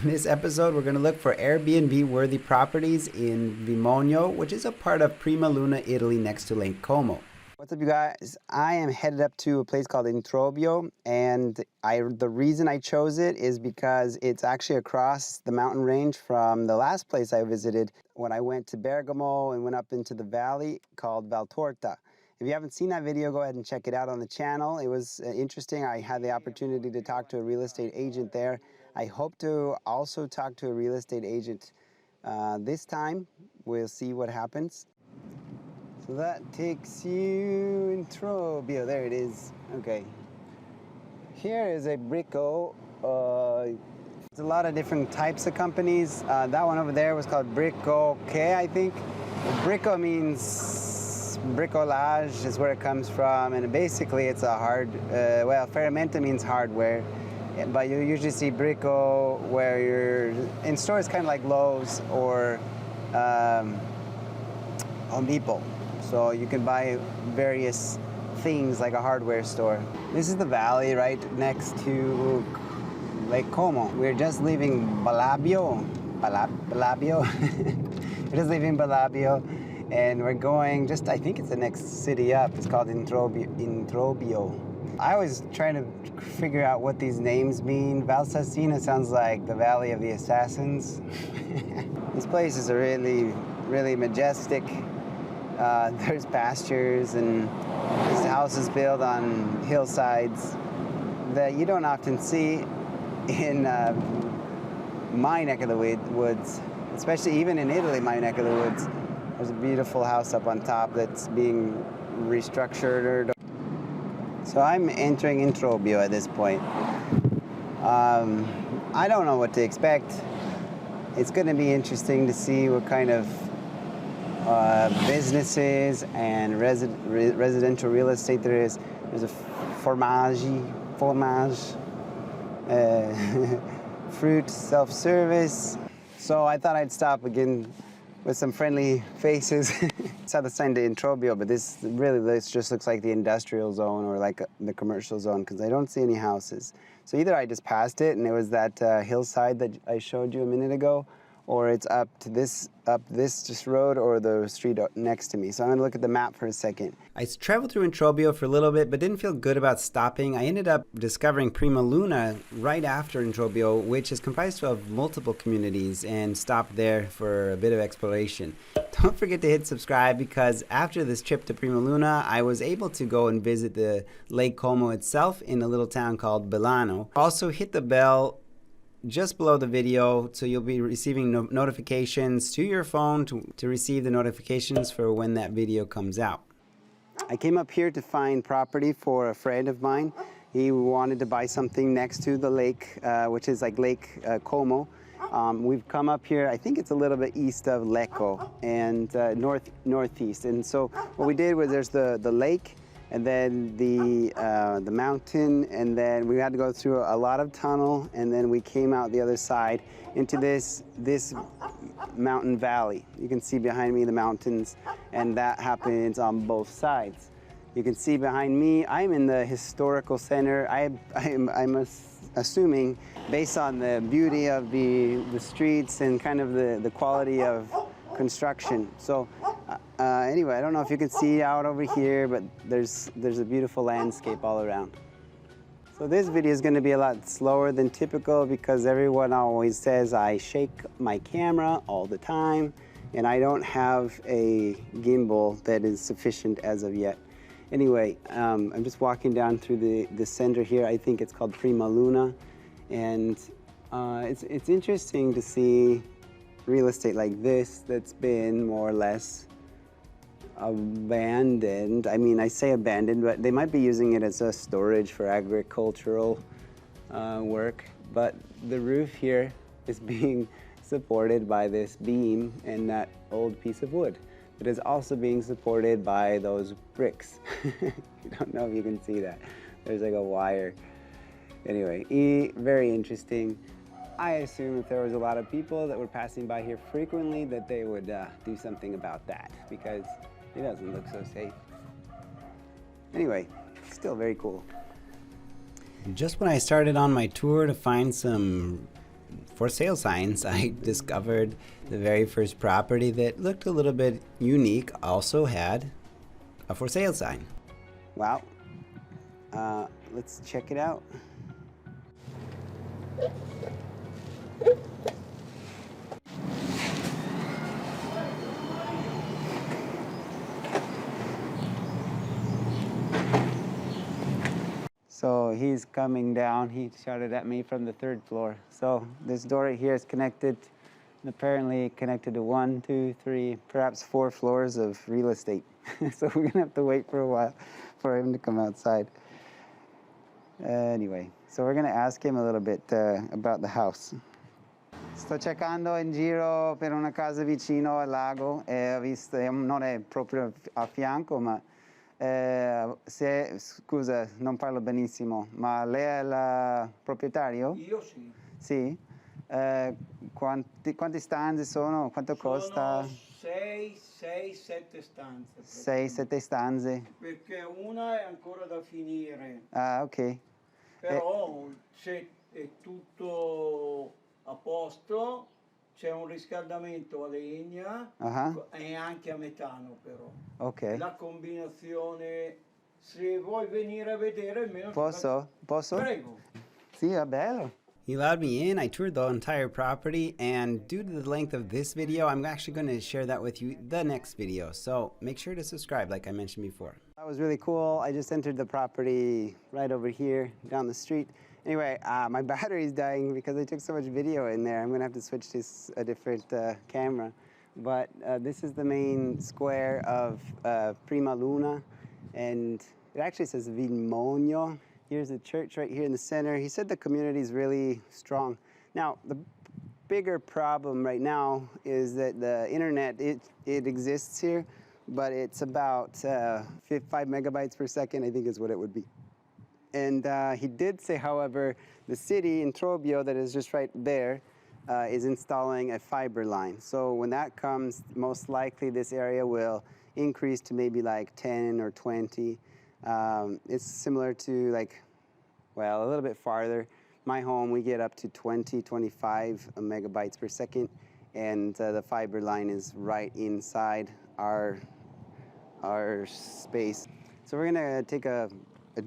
In this episode, we're going to look for Airbnb-worthy properties in Vimogno, which is a part of Primaluna, Italy, next to Lake Como. What's up, you guys? I am headed up to a place called Introbio, and the reason I chose it is because it's actually across the mountain range from the last place I visited when I went to Bergamo and went up into the valley called Valtorta. If you haven't seen that video, go ahead and check it out on the channel. It was interesting. I had the opportunity to talk to a real estate agent there. I hope to also talk to a real estate agent this time. We'll see what happens. So that takes you Introbio. There it is. Okay. Here is a Bricco. There's a lot of different types of companies. That one over there was called Bricco K, I think. Bricco means bricolage is where it comes from, and basically it's a well, ferramenta means hardware, but you usually see Bricco where you're in stores kind of like Lowe's or Home Depot. So you can buy various things like a hardware store. This is the valley right next to Lake Como. We're just leaving Balabio. We're just leaving Balabio, and we're going just, I think it's the next city up. It's called Introbio. I always try to figure out what these names mean. Valsassina sounds like the Valley of the Assassins. These places are really, really majestic. There's pastures, and this house is built on hillsides that you don't often see in my neck of the woods, especially even in Italy, my neck of the woods. There's a beautiful house up on top that's being restructured. So I'm entering Introbio at this point. I don't know what to expect. It's going to be interesting to see what kind of businesses and residential real estate there is. There's a fromage, fruit self-service. So I thought I'd stop again with some friendly faces. It's at the sign to Introbio, but this just looks like the industrial zone or like the commercial zone because I don't see any houses. So either I just passed it and it was that hillside that I showed you a minute ago, or it's up this just road or the street next to me. So I'm gonna look at the map for a second. I traveled through Introbio for a little bit, but didn't feel good about stopping. I ended up discovering Primaluna right after Introbio, which is comprised of multiple communities, and stopped there for a bit of exploration. Don't forget to hit subscribe, because after this trip to Primaluna, I was able to go and visit the Lake Como itself in a little town called Bellano. Also hit the bell just below the video, so you'll be receiving notifications to your phone to receive the notifications for when that video comes out. I came up here to find property for a friend of mine. He wanted to buy something next to the lake, which is like Lake Como. We've come up here, I think it's a little bit east of Lecco and northeast. And so what we did was there's the lake, and then the mountain, and then we had to go through a lot of tunnel, and then we came out the other side into this mountain valley. You can see behind me the mountains, and that happens on both sides. You can see behind me, I'm in the historical center. I'm assuming, based on the beauty of the streets and kind of the quality of construction. So anyway, I don't know if you can see out over here, but there's a beautiful landscape all around. So this video is going to be a lot slower than typical because everyone always says I shake my camera all the time, and I don't have a gimbal that is sufficient as of yet. Anyway, I'm just walking down through the center here. I think it's called Primaluna, and it's interesting to see real estate like this that's been more or less abandoned. I mean, I say abandoned, but they might be using it as a storage for agricultural work. But the roof here is being supported by this beam and that old piece of wood. It is also being supported by those bricks. I don't know if you can see that. There's like a wire. Anyway, very interesting. I assume if there was a lot of people that were passing by here frequently that they would do something about that, because it doesn't look so safe. Anyway, still very cool. Just when I started on my tour to find some for sale signs, I discovered the very first property that looked a little bit unique also had a for sale sign. Wow. Let's check it out. So he's coming down. He shouted at me from the 3rd floor. So this door right here is connected, apparently connected to 1, 2, 3, perhaps 4 floors of real estate. So we're gonna have to wait for a while for him to come outside. Anyway, so we're gonna ask him a little bit about the house. Sto cercando in giro per una casa vicino al lago e ho visto, non è proprio a fianco, ma scusa, non parlo benissimo, ma lei è il proprietario? Io sì. Sì? Quante stanze sono? Quanto costa? 6, 7 stanze. 6, 7 stanze. Perché una è ancora da finire. Ah, ok. Però se è tutto a posto, c'è un riscaldamento a legna e anche a metano però. Ok. La combinazione, se vuoi venire a vedere almeno... Posso? Prego. Sì, è bello. He allowed me in. I toured the entire property, and due to the length of this video, I'm actually going to share that with you the next video. So make sure to subscribe like I mentioned before. That was really cool. I just entered the property right over here down the street. Anyway, my battery's dying because I took so much video in there. I'm going to have to switch to a different camera. But this is the main square of Primaluna, and it actually says Vimogno. Here's the church right here in the center. He said the community is really strong. Now, the bigger problem right now is that the internet, it exists here, but it's about 5 megabytes per second, I think is what it would be. And he did say, however, the city, Introbio, that is just right there, is installing a fiber line. So when that comes, most likely this area will increase to maybe like 10 or 20. It's similar to like, well, a little bit farther. My home, we get up to 20, 25 megabytes per second, and the fiber line is right inside our space. So we're gonna take a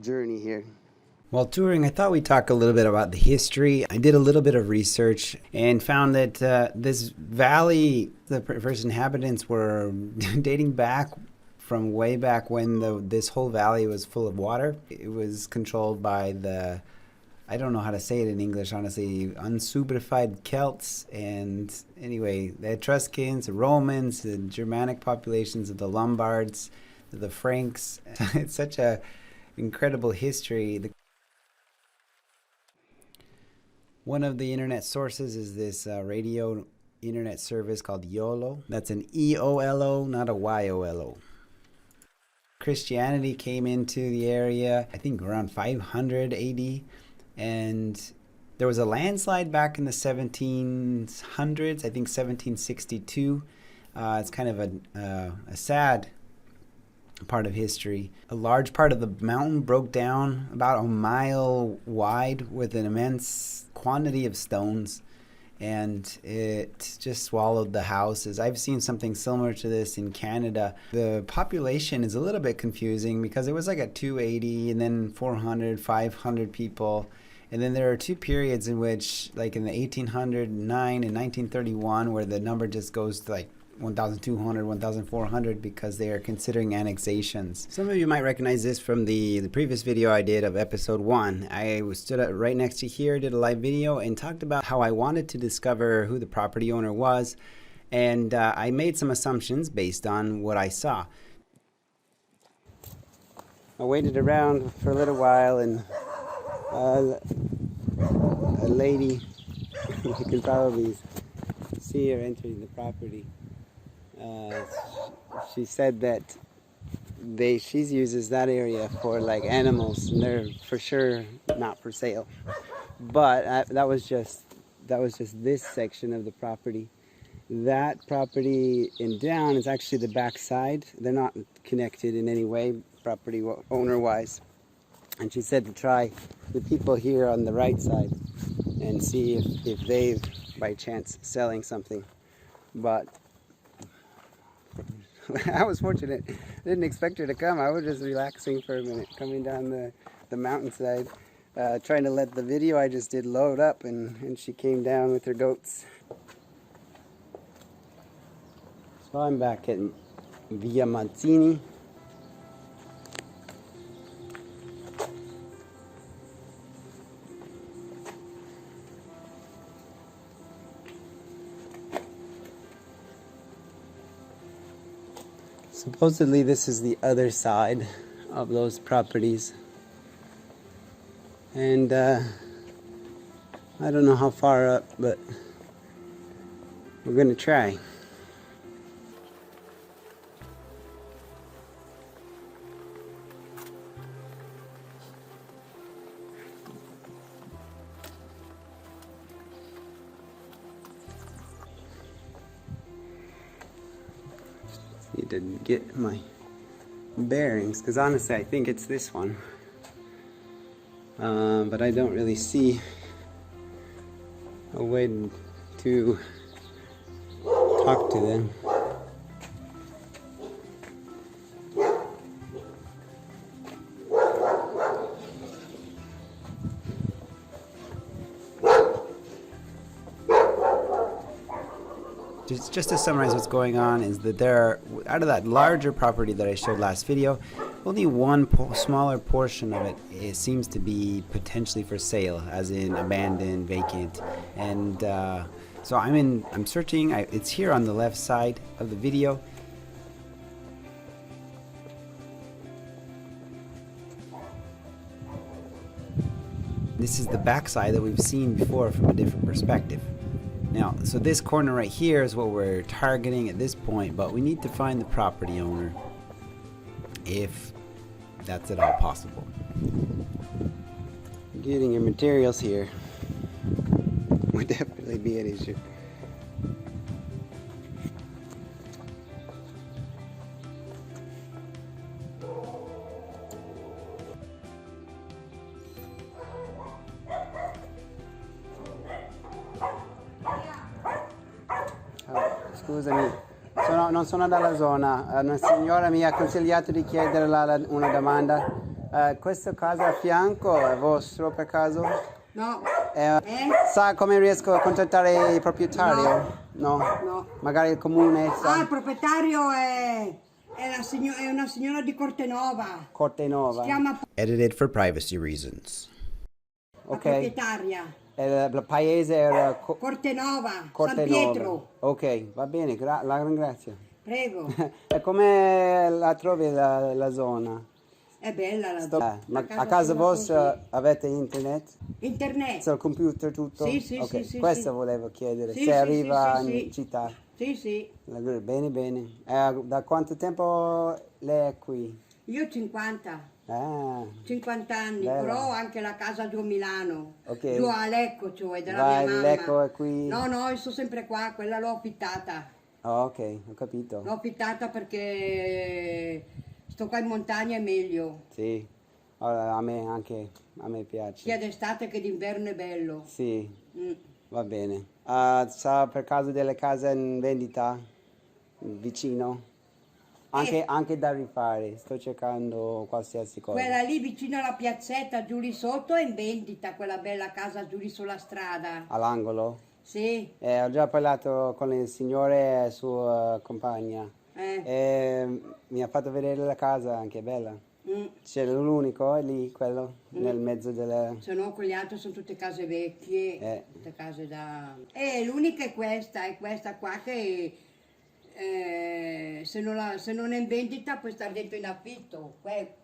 journey here. While touring, I thought we'd talk a little bit about the history. I did a little bit of research and found that this valley, the first inhabitants were dating back from way back when this whole valley was full of water. It was controlled by the, I don't know how to say it in English, honestly, unsubrified Celts, and anyway, the Etruscans, the Romans, the Germanic populations of the Lombards, the Franks. It's such a incredible history. One of the internet sources is this radio internet service called YOLO. That's an E-O-L-O, not a Y-O-L-O. Christianity came into the area, I think around 500 AD, and there was a landslide back in the 1700s, I think 1762. It's kind of a sad part of history. A large part of the mountain broke down about a mile wide with an immense quantity of stones, and it just swallowed the houses. I've seen something similar to this in Canada. The population is a little bit confusing because it was like a 280 and then 400, 500 people. And then there are two periods in which, like in the 1809 and 1931, where the number just goes to like 1,200, 1,400 because they are considering annexations. Some of you might recognize this from the previous video I did of episode 1. I stood right next to here, did a live video, and talked about how I wanted to discover who the property owner was, and I made some assumptions based on what I saw. I waited around for a little while, and a lady, you can probably see her entering the property. She said that she uses that area for like animals, and they're for sure not for sale. But that was just this section of the property. That property in down is actually the back side. They're not connected in any way, property owner wise. And she said to try the people here on the right side. and see if they've by chance selling something. But I was fortunate. I didn't expect her to come. I was just relaxing for a minute, coming down the mountainside, trying to let the video I just did load up, and she came down with her goats. So I'm back at Via Mazzini. Supposedly this is the other side of those properties, and I don't know how far up, but we're gonna try. Need to get my bearings, because honestly I think it's this one, but I don't really see a way to talk to them. Just to summarize what's going on is that there are, out of that larger property that I showed last video, only one smaller portion of it seems to be potentially for sale, as in abandoned, vacant, and so I'm searching. It's here on the left side of the video. This is the back side that we've seen before from a different perspective. Now, so this corner right here is what we're targeting at this point, but we need to find the property owner, if that's at all possible. Getting your materials here would definitely be an issue. Scusami, non sono dalla zona. Una signora mi ha consigliato di chiederla una domanda. Questo casa a fianco è vostro per caso? No. Sa come riesco a contattare il proprietario? No. No. Magari il comune? Sa? Il proprietario è una signora di Cortenova. Cortenova. Si chiama Edited for privacy reasons. la proprietaria. Il paese era Cortenova, Cortenova. San Pietro. Ok, va bene, la ringrazio. Prego. E come la trovi la zona? È bella la zona. Ma a casa vostra così. Avete internet? Internet. Sul computer tutto? Sì, okay. sì. Questo Sì. volevo chiedere, Sì, se sì, arriva sì, in città. Sì. Bene, bene. Da quanto tempo lei è qui? Io 50. 50 anni, bella. però ho anche la casa giù a Milano, Ok. giù a Lecco, cioè della Vai, mia mamma. Lecco è qui? No, io sto sempre qua, quella l'ho affittata. Oh, ok, ho capito. L'ho affittata perché sto qua in montagna è meglio. Sì, allora, a me piace. Sia d'estate che d'inverno è bello. Sì, va bene. Sa per caso delle case in vendita vicino? Anche da rifare, sto cercando qualsiasi cosa. Quella lì vicino alla piazzetta, giù lì sotto, è in vendita, quella bella casa giù lì sulla strada. All'angolo? Sì. Ho già parlato con il signore e sua compagna. Mi ha fatto vedere la casa, anche bella. C'è l'unico, è lì, quello, nel mezzo delle... Se no, quegli altri sono tutte case vecchie, tutte case da... l'unica è questa qua che... se non è in vendita puoi stare dentro in affitto.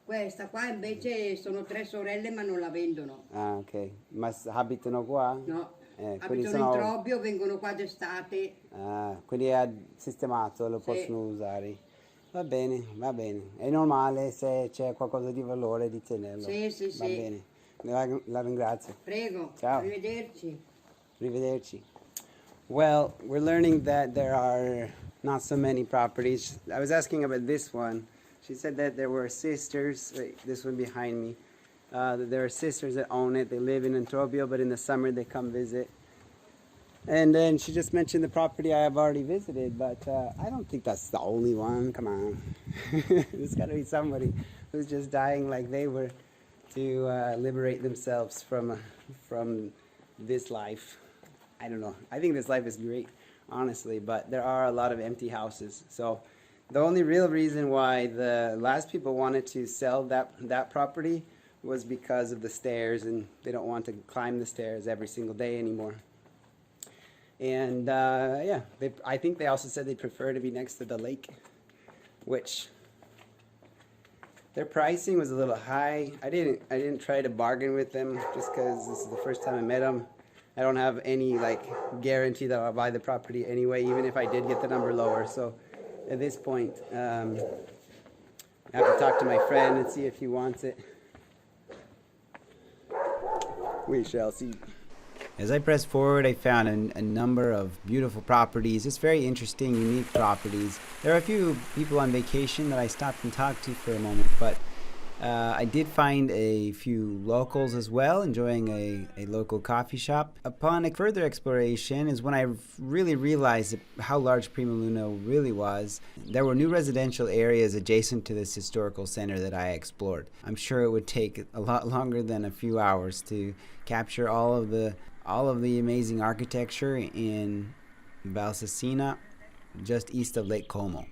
Questa qua invece sono 3 sorelle ma non la vendono. Ah, ok. Ma abitano qua? No, quindi abitano in Introbio, vengono qua d'estate. Ah, quindi è sistemato, lo possono usare. Va bene. È normale, se c'è qualcosa di valore di tenerlo. Sì. Va bene. La ringrazio. Prego. Ciao. Arrivederci. Well, we're learning that there are not so many properties. I was asking about this one. She said that there were sisters, this one behind me, There are sisters that own it. They live in Introbio, but in the summer they come visit. And then she just mentioned the property I have already visited, but I don't think that's the only one. Come on. There's got to be somebody who's just dying like they were to liberate themselves from this life. I don't know. I think this life is great, honestly, but there are a lot of empty houses. So the only real reason why the last people wanted to sell that property was because of the stairs, and they don't want to climb the stairs every single day anymore. And yeah, I think they also said they prefer to be next to the lake, which their pricing was a little high. I didn't try to bargain with them just because this is the first time I met them. I don't have any like guarantee that I'll buy the property anyway, even if I did get the number lower. So at this point, I have to talk to my friend and see if he wants it. We shall see. As I pressed forward, I found a number of beautiful properties, just very interesting, unique properties. There are a few people on vacation that I stopped and talked to for a moment, but I did find a few locals as well, enjoying a local coffee shop. Upon a further exploration is when I really realized how large Primaluna really was. There were new residential areas adjacent to this historical center that I explored. I'm sure it would take a lot longer than a few hours to capture all of the amazing architecture in Valsassina, just east of Lake Como.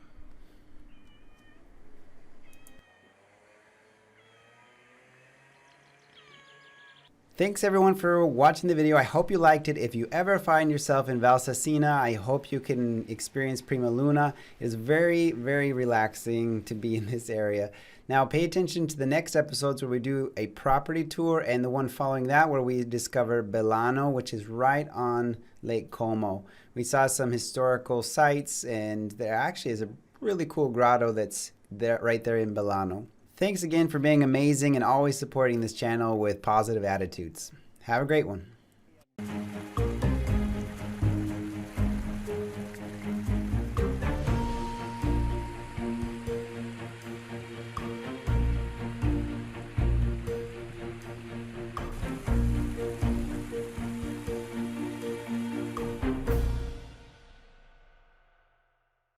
Thanks everyone for watching the video. I hope you liked it. If you ever find yourself in Valsassina, I hope you can experience Primaluna. It is very, very relaxing to be in this area. Now pay attention to the next episodes where we do a property tour, and the one following that where we discover Bellano, which is right on Lake Como. We saw some historical sites, and there actually is a really cool grotto that's there, right there in Bellano. Thanks again for being amazing and always supporting this channel with positive attitudes. Have a great one.